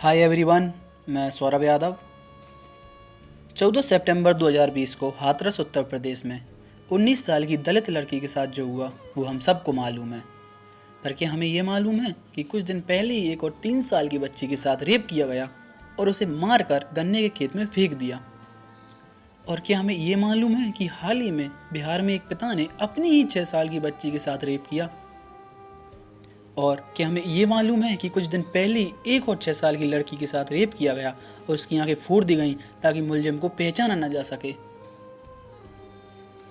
Hi everyone, मैं सौरभ यादव। 14 सितंबर 2020 को हाथरस उत्तर प्रदेश में 19 साल की दलित लड़की के साथ जो हुआ वो हम सबको मालूम है। पर क्या हमें ये मालूम है कि कुछ दिन पहले ही एक और 3 साल की बच्ची के साथ रेप किया गया और उसे मारकर गन्ने के खेत में फेंक दिया। और क्या हमें ये मालूम है कि हाल ही में बिहार में एक पिता ने अपनी ही 6 साल की बच्ची के साथ रेप किया। और क्या हमें ये मालूम है कि कुछ दिन पहले एक और 6 साल की लड़की के साथ रेप किया गया और उसकी आंखें फोड़ दी गईं ताकि मुलजिम को पहचाना न जा सके।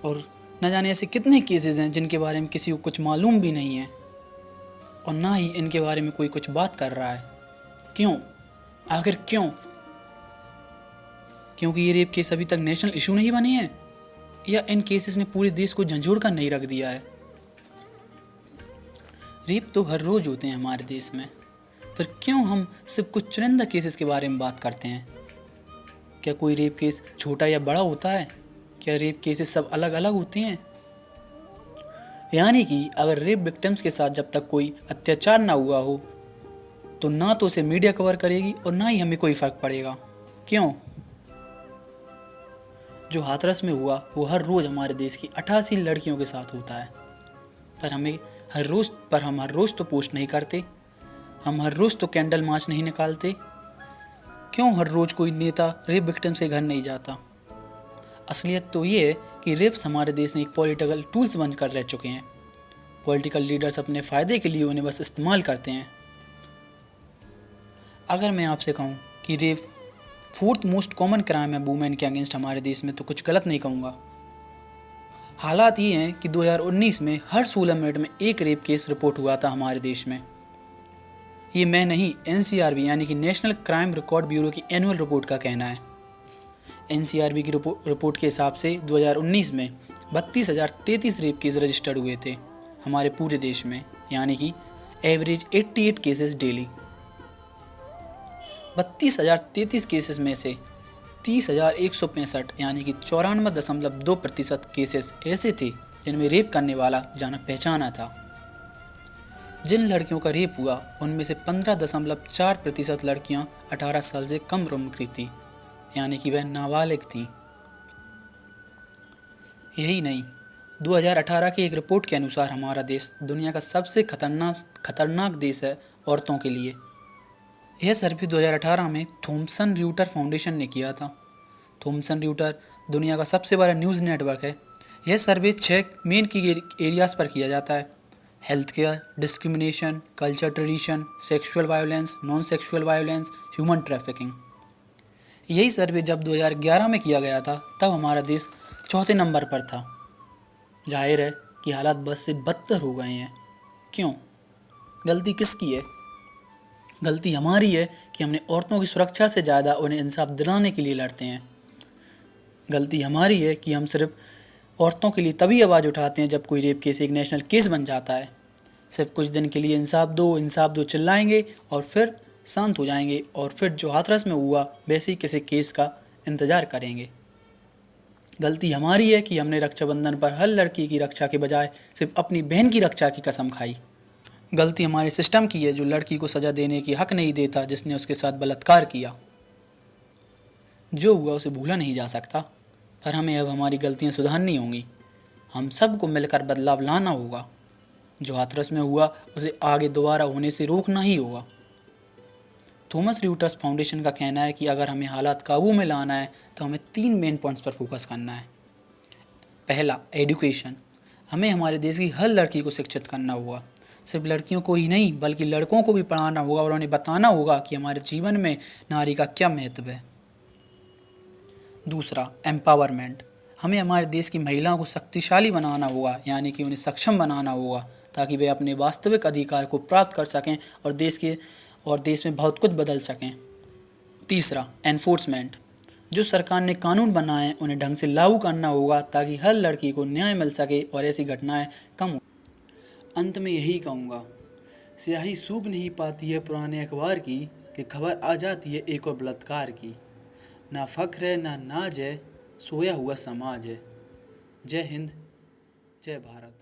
और न जाने ऐसे कितने केसेस हैं जिनके बारे में किसी को कुछ मालूम भी नहीं है और ना ही इनके बारे में कोई कुछ बात कर रहा है। क्यों? आखिर क्यों? क्योंकि ये रेप केस अभी तक नेशनल इशू नहीं बने हैं, या इन केसेस ने पूरे देश को झंझोड़ कर नहीं रख दिया है। रेप तो हर रोज़ होते हैं हमारे देश में, फिर क्यों हम सिर्फ कुछ चुनिंदा केसेस के बारे में बात करते हैं? क्या कोई रेप केस छोटा या बड़ा होता है? क्या रेप केसेस सब अलग अलग होते हैं? यानी कि अगर रेप विक्टिम्स के साथ जब तक कोई अत्याचार ना हुआ हो तो ना तो उसे मीडिया कवर करेगी और ना ही हमें कोई फ़र्क पड़ेगा। क्यों? जो हाथरस में हुआ वो हर रोज़ हमारे देश की 88 लड़कियों के साथ होता है, पर हम हर रोज़ तो पोस्ट नहीं करते, हम हर रोज़ तो कैंडल मार्च नहीं निकालते। क्यों हर रोज़ कोई नेता रेप विक्टिम्स के घर नहीं जाता? असलियत तो ये है कि रेप्स हमारे देश में एक पॉलिटिकल टूल्स बनकर रह चुके हैं। पॉलिटिकल लीडर्स अपने फ़ायदे के लिए उन्हें बस इस्तेमाल करते हैं। अगर मैं आपसे कहूँ कि rape 4th most common crime है वुमेन के अगेंस्ट हमारे देश में, तो कुछ गलत नहीं कहूँगा। हालात ये हैं कि 2019 में हर 16 मिनट में एक रेप केस रिपोर्ट हुआ था हमारे देश में। ये मैं नहीं, NCRB यानी कि नेशनल क्राइम रिकॉर्ड ब्यूरो की एनुअल रिपोर्ट का कहना है। NCRB की रिपोर्ट के हिसाब से 2019 में 32,033 रेप केस रजिस्टर्ड हुए थे हमारे पूरे देश में, यानी कि एवरेज 88 केसेस डेली। 32,033 केसेस में से 30,165 यानी कि 94.2% केसेस ऐसे थे जिनमें रेप करने वाला जाना पहचाना था। जिन लड़कियों का रेप हुआ उनमें से 15.4% लड़कियां 18 साल से कम उम्र की थी, यानी कि वह नाबालिग थीं। यही नहीं, 2018 की एक रिपोर्ट के अनुसार हमारा देश दुनिया का सबसे खतरनाक देश है औरतों के लिए। यह सर्वे 2018 में थॉमसन रॉयटर्स फाउंडेशन ने किया था। थॉमसन रॉयटर्स दुनिया का सबसे बड़ा न्यूज़ नेटवर्क है। यह सर्वे 6 मेन की एरियाज़ पर किया जाता है: health care, discrimination, culture tradition, sexual violence, non sexual violence, human trafficking. यही सर्वे जब 2011 में किया गया था तब हमारा देश 4थे नंबर पर था। जाहिर है कि हालात बद से बदतर हो गए हैं। क्यों? गलती किसकी है? गलती हमारी है कि हमने औरतों की सुरक्षा से ज़्यादा उन्हें इंसाफ दिलाने के लिए लड़ते हैं। गलती हमारी है कि हम सिर्फ औरतों के लिए तभी आवाज़ उठाते हैं जब कोई रेप केस एक नेशनल केस बन जाता है। सिर्फ कुछ दिन के लिए इंसाफ दो चिल्लाएंगे और फिर शांत हो जाएंगे, और फिर जो हाथरस में हुआ वैसे ही किसी केस का इंतज़ार करेंगे। गलती हमारी है कि हमने रक्षाबंधन पर हर लड़की की रक्षा के बजाय सिर्फ अपनी बहन की रक्षा की कसम खाई। गलती हमारे सिस्टम की है जो लड़की को सज़ा देने की हक नहीं देता जिसने उसके साथ बलात्कार किया। जो हुआ उसे भूला नहीं जा सकता, पर हमें अब हमारी गलतियां सुधारनी होंगी। हम सबको मिलकर बदलाव लाना होगा। जो हाथरस में हुआ उसे आगे दोबारा होने से रोकना ही होगा। थॉमस रॉयटर्स फाउंडेशन का कहना है कि अगर हमें हालात काबू में लाना है तो हमें 3 मेन पॉइंट्स पर फोकस करना है। पहला, एजुकेशन। हमें हमारे देश की हर लड़की को शिक्षित करना होगा। सिर्फ लड़कियों को ही नहीं बल्कि लड़कों को भी पढ़ाना होगा और उन्हें बताना होगा कि हमारे जीवन में नारी का क्या महत्व है। दूसरा, एम्पावरमेंट। हमें हमारे देश की महिलाओं को शक्तिशाली बनाना होगा, यानी कि उन्हें सक्षम बनाना होगा ताकि वे अपने वास्तविक अधिकार को प्राप्त कर सकें और देश में बहुत कुछ बदल सकें। तीसरा, एनफोर्समेंट। जो सरकार ने कानून बनाए हैं उन्हें ढंग से लागू करना होगा ताकि हर लड़की को न्याय मिल सके और ऐसी घटनाएं कम हो। अंत में यही कहूँगा, स्याही सूख नहीं पाती है पुराने अखबार की कि खबर आ जाती है एक और बलात्कार की। ना फ़ख्र है ना नाज है, सोया हुआ समाज है। जय हिंद, जय भारत।